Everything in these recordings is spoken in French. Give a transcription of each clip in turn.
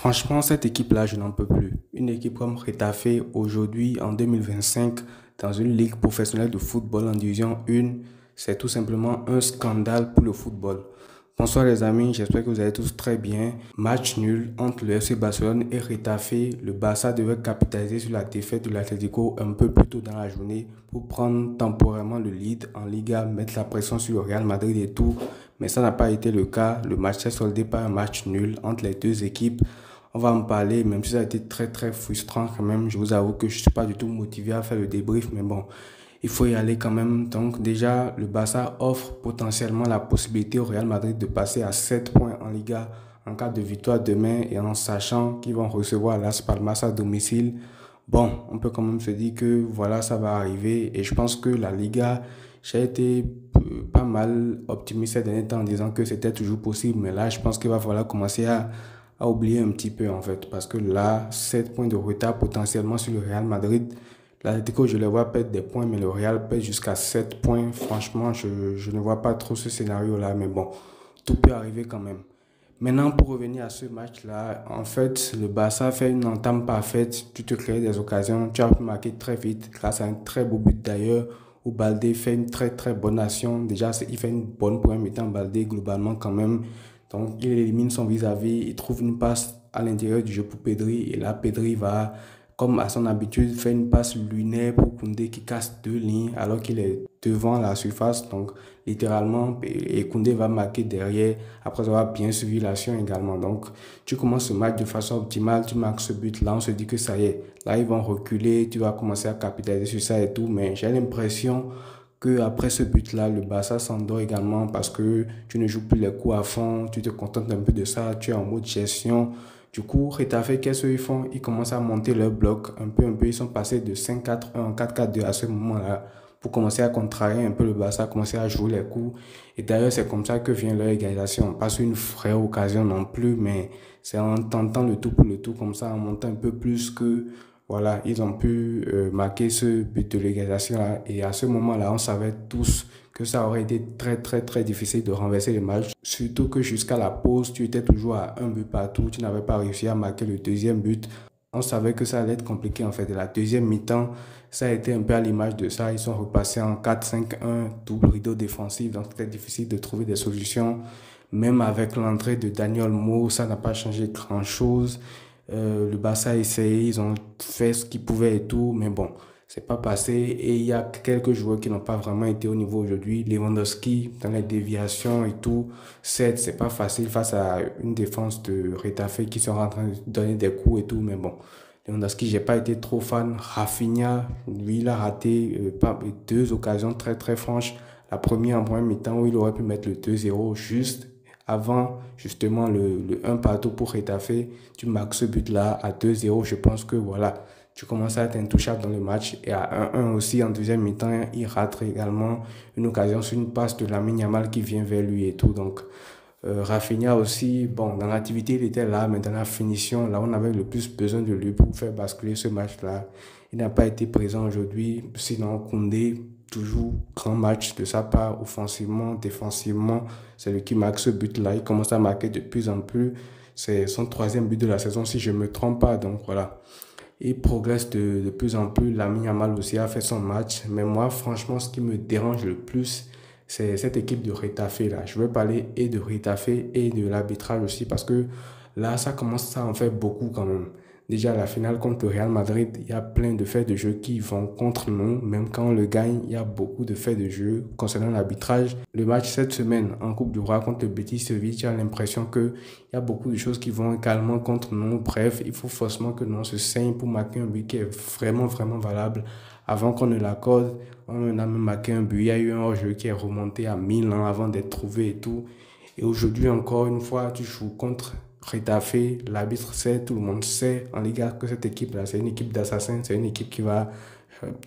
Franchement, cette équipe-là, je n'en peux plus. Une équipe comme Retafe, aujourd'hui, en 2025, dans une ligue professionnelle de football en division 1, c'est tout simplement un scandale pour le football. Bonsoir les amis, j'espère que vous allez tous très bien. Match nul entre le FC Barcelone et Retafe. Le Barça devait capitaliser sur la défaite de l'Atlético un peu plus tôt dans la journée pour prendre temporairement le lead en Liga, mettre la pression sur le Real Madrid et tout. Mais ça n'a pas été le cas. Le match s'est soldé par un match nul entre les deux équipes. On va en parler, même si ça a été très frustrant quand même. Je vous avoue que je ne suis pas du tout motivé à faire le débrief, mais bon, il faut y aller quand même. Donc déjà, le Barça offre potentiellement la possibilité au Real Madrid de passer à 7 points en Liga en cas de victoire demain et en sachant qu'ils vont recevoir Las Palmas à domicile. Bon, on peut quand même se dire que voilà, ça va arriver et je pense que la Liga, j'ai été pas mal optimiste ces derniers temps en disant que c'était toujours possible, mais là, je pense qu'il va falloir commencer à oublier un petit peu en fait, parce que là, 7 points de retard potentiellement sur le Real Madrid. L'Atlético, je le vois perdre des points, mais le Real perd jusqu'à 7 points. Franchement, je ne vois pas trop ce scénario-là, mais bon, tout peut arriver quand même. Maintenant, pour revenir à ce match-là, en fait, le Barça fait une entame parfaite. Tu te crées des occasions. Tu as pu marquer très vite grâce à un très beau but d'ailleurs où Baldé fait une très bonne action. Déjà, il fait une bonne première mi-temps, Baldé, globalement quand même. Donc, il élimine son vis-à-vis. Il trouve une passe à l'intérieur du jeu pour Pedri. Et là, Pedri va, comme à son habitude, faire une passe lunaire pour Koundé qui casse deux lignes alors qu'il est devant la surface. Donc, littéralement, et Koundé va marquer derrière après avoir bien suivi l'action également. Donc, tu commences ce match de façon optimale, tu marques ce but-là, on se dit que ça y est, là, ils vont reculer, tu vas commencer à capitaliser sur ça et tout, mais j'ai l'impression que après ce but-là, le Barça s'endort également parce que tu ne joues plus les coups à fond, tu te contentes un peu de ça, tu es en mode gestion. Du coup, Retafe, qu'est-ce qu'ils font? Ils commencent à monter leur bloc un peu. Ils sont passés de 5-4-1 en 4-4-2 à ce moment-là pour commencer à contrarier un peu le Barça, commencer à jouer les coups. Et d'ailleurs, c'est comme ça que vient leur égalisation. Pas sur une vraie occasion non plus, mais c'est en tentant le tout pour le tout, comme ça, en montant un peu plus que, voilà, ils ont pu marquer ce but de l'égalisation-là. Et à ce moment-là, on savait tous que ça aurait été très difficile de renverser le match. Surtout que jusqu'à la pause, tu étais toujours à un but partout. Tu n'avais pas réussi à marquer le deuxième but. On savait que ça allait être compliqué en fait. Et la deuxième mi-temps, ça a été un peu à l'image de ça. Ils sont repassés en 4-5-1, double rideau défensif. Donc c'était difficile de trouver des solutions. Même avec l'entrée de Daniel Mo, ça n'a pas changé grand-chose. Le Barça a essayé, ils ont fait ce qu'ils pouvaient et tout, mais bon, c'est pas passé. Et il y a quelques joueurs qui n'ont pas vraiment été au niveau aujourd'hui. Lewandowski, dans les déviations et tout, c'est pas facile face à une défense de Retafe qui sont en train de donner des coups et tout, mais bon. Lewandowski, j'ai pas été trop fan. Rafinha, lui, il a raté deux occasions très franches. La première en première mi-temps où il aurait pu mettre le 2-0 juste avant justement le 1 partout pour Retafe. Tu marques ce but-là à 2-0. Je pense que voilà, tu commences à être intouchable dans le match. Et à 1-1 aussi en deuxième mi-temps, il rate également une occasion sur une passe de Lamine Yamal qui vient vers lui et tout. Donc, Rafinha aussi, bon, dans l'activité, il était là, mais dans la finition, là, on avait le plus besoin de lui pour faire basculer ce match-là. Il n'a pas été présent aujourd'hui. Sinon, Koundé, toujours grand match de sa part, offensivement, défensivement. C'est lui qui marque ce but-là. Il commence à marquer de plus en plus. C'est son troisième but de la saison, si je ne me trompe pas. Donc voilà. Il progresse de plus en plus. Lamine Yamal aussi a fait son match. Mais moi, franchement, ce qui me dérange le plus, c'est cette équipe de Retafe là. Je veux parler et de Retafe et de l'arbitrage aussi parce que là, ça commence à en faire beaucoup quand même. Déjà, la finale contre le Real Madrid, il y a plein de faits de jeu qui vont contre nous. Même quand on le gagne, il y a beaucoup de faits de jeu concernant l'arbitrage. Le match cette semaine en Coupe du Roi contre le Betis Séville, j'ai l'impression qu'il y a beaucoup de choses qui vont également contre nous. Bref, il faut forcément que nous on se saigne pour marquer un but qui est vraiment valable avant qu'on ne l'accorde. On a même marqué un but. Il y a eu un hors-jeu qui est remonté à 1000 ans avant d'être trouvé et tout. Et aujourd'hui, encore une fois, tu joues contre Retafe. L'arbitre sait, tout le monde sait en Liga que cette équipe-là, c'est une équipe d'assassins. C'est une équipe qui va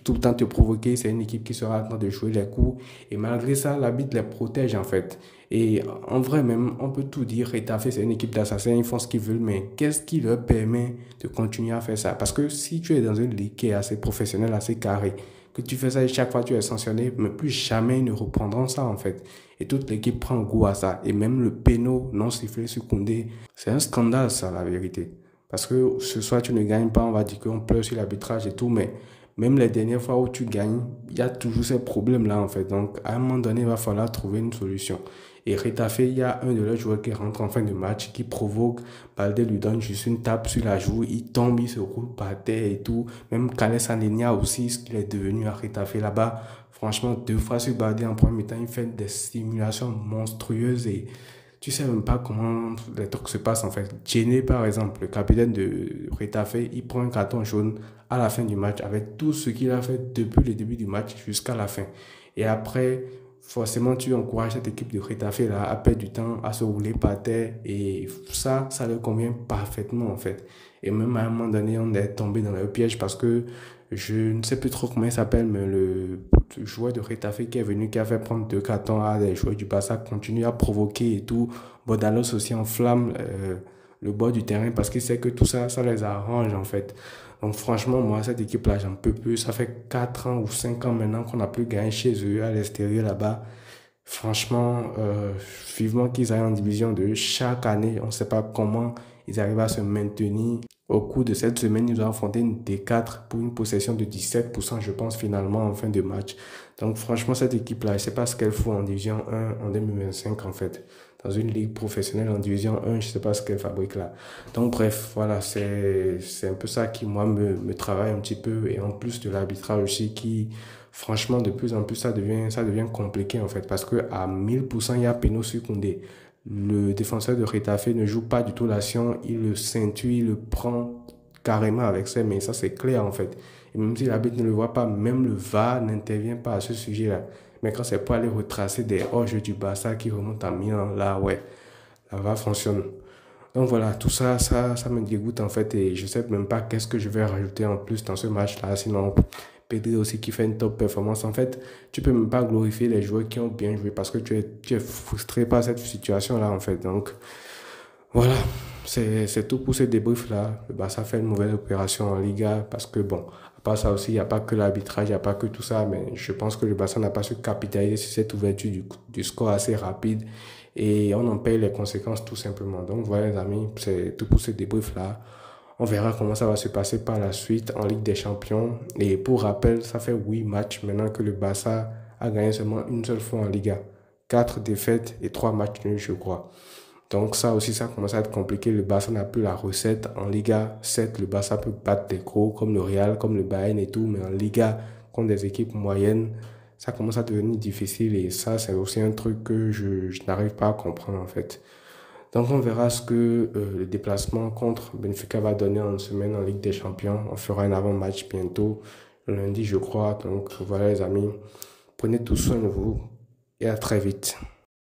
tout le temps te provoquer. C'est une équipe qui sera en train de jouer les coups. Et malgré ça, l'arbitre les protège en fait. Et en vrai même, on peut tout dire. Retafe, c'est une équipe d'assassins. Ils font ce qu'ils veulent. Mais qu'est-ce qui leur permet de continuer à faire ça? Parce que si tu es dans une ligue qui est assez professionnelle, assez carrée, que tu fais ça et chaque fois tu es sanctionné, mais plus jamais ils ne reprendront ça en fait. Et toute l'équipe prend goût à ça. Et même le péno non sifflé sur Koundé, c'est un scandale ça la vérité. Parce que ce soir, tu ne gagnes pas, on va dire qu'on pleure sur l'arbitrage et tout, mais même les dernières fois où tu gagnes, il y a toujours ces problèmes-là, en fait. Donc, à un moment donné, il va falloir trouver une solution. Et Retafe, il y a un de leurs joueurs qui rentre en fin de match, qui provoque, Balde lui donne juste une tape sur la joue, il tombe, il se roule par terre et tout. Même Kales Alenia aussi, ce qu'il est devenu à Retafe là-bas. Franchement, 2 fois sur Balde en premier temps, il fait des simulations monstrueuses et tu sais même pas comment les trucs se passent en fait. Jenny, par exemple, le capitaine de Retafe, il prend un carton jaune à la fin du match avec tout ce qu'il a fait depuis le début du match jusqu'à la fin. Et après, forcément, tu encourages cette équipe de Retafe là à perdre du temps, à se rouler par terre. Et ça leur convient parfaitement en fait. Et même à un moment donné, on est tombé dans le piège parce que je ne sais plus trop comment il s'appelle, mais le joueur de Retafe qui est venu, qui a fait prendre 2 cartons à des joueurs du Barça, continue à provoquer et tout. Bordalos aussi enflamme le bord du terrain parce qu'il sait que tout ça, ça les arrange en fait. Donc franchement, moi, cette équipe-là, j'en peux plus. Ça fait 4 ans ou 5 ans maintenant qu'on n'a plus gagné chez eux, à l'extérieur là-bas. Franchement, vivement qu'ils aillent en division 2 chaque année. On ne sait pas comment ils arrivent à se maintenir. Au cours de cette semaine, ils ont affronté une D4 pour une possession de 17%, je pense, finalement, en fin de match. Donc, franchement, cette équipe-là, je ne sais pas ce qu'elle fout en Division 1 en 2025, en fait. Dans une ligue professionnelle en Division 1, je ne sais pas ce qu'elle fabrique là. Donc, bref, voilà, c'est un peu ça qui, moi, me travaille un petit peu. Et en plus de l'arbitrage aussi, qui, franchement, de plus en plus, ça devient compliqué, en fait. Parce que à 1000%, il y a Peno sur Koundé. Le défenseur de Retafe ne joue pas du tout l'action, il le ceinture, il le prend carrément avec ses mains, ça c'est clair en fait. Et même si l'arbitre ne le voit pas, même le VAR n'intervient pas à ce sujet-là. Mais quand c'est pour aller retracer des hors-jeux du Barça qui remontent à Milan, là ouais, la VAR fonctionne. Donc voilà, tout ça, ça me dégoûte en fait et je sais même pas qu'est-ce que je vais rajouter en plus dans ce match-là. Sinon, Pedri aussi qui fait une top performance. En fait, tu peux même pas glorifier les joueurs qui ont bien joué parce que tu es frustré par cette situation-là en fait. Donc voilà, c'est tout pour ce débrief-là. Le Barça fait une mauvaise opération en Liga parce que bon, à part ça aussi, il n'y a pas que l'arbitrage, il n'y a pas que tout ça, mais je pense que le Barça n'a pas su capitaliser sur cette ouverture du score assez rapide et on en paye les conséquences tout simplement. Donc voilà les amis, c'est tout pour ce débrief-là. On verra comment ça va se passer par la suite en Ligue des Champions. Et pour rappel, ça fait 8 matchs maintenant que le Barça a gagné seulement une seule fois en Liga. 4 défaites et 3 matchs nuls, je crois. Donc ça aussi, ça commence à être compliqué. Le Barça n'a plus la recette. En Liga, certes, le Barça peut battre des gros comme le Real, comme le Bayern et tout, mais en Liga, contre des équipes moyennes, ça commence à devenir difficile. Et ça, c'est aussi un truc que je n'arrive pas à comprendre en fait. Donc on verra ce que le déplacement contre Benfica va donner en semaine en Ligue des Champions. On fera un avant-match bientôt, lundi je crois. Donc voilà les amis, prenez tout soin de vous et à très vite.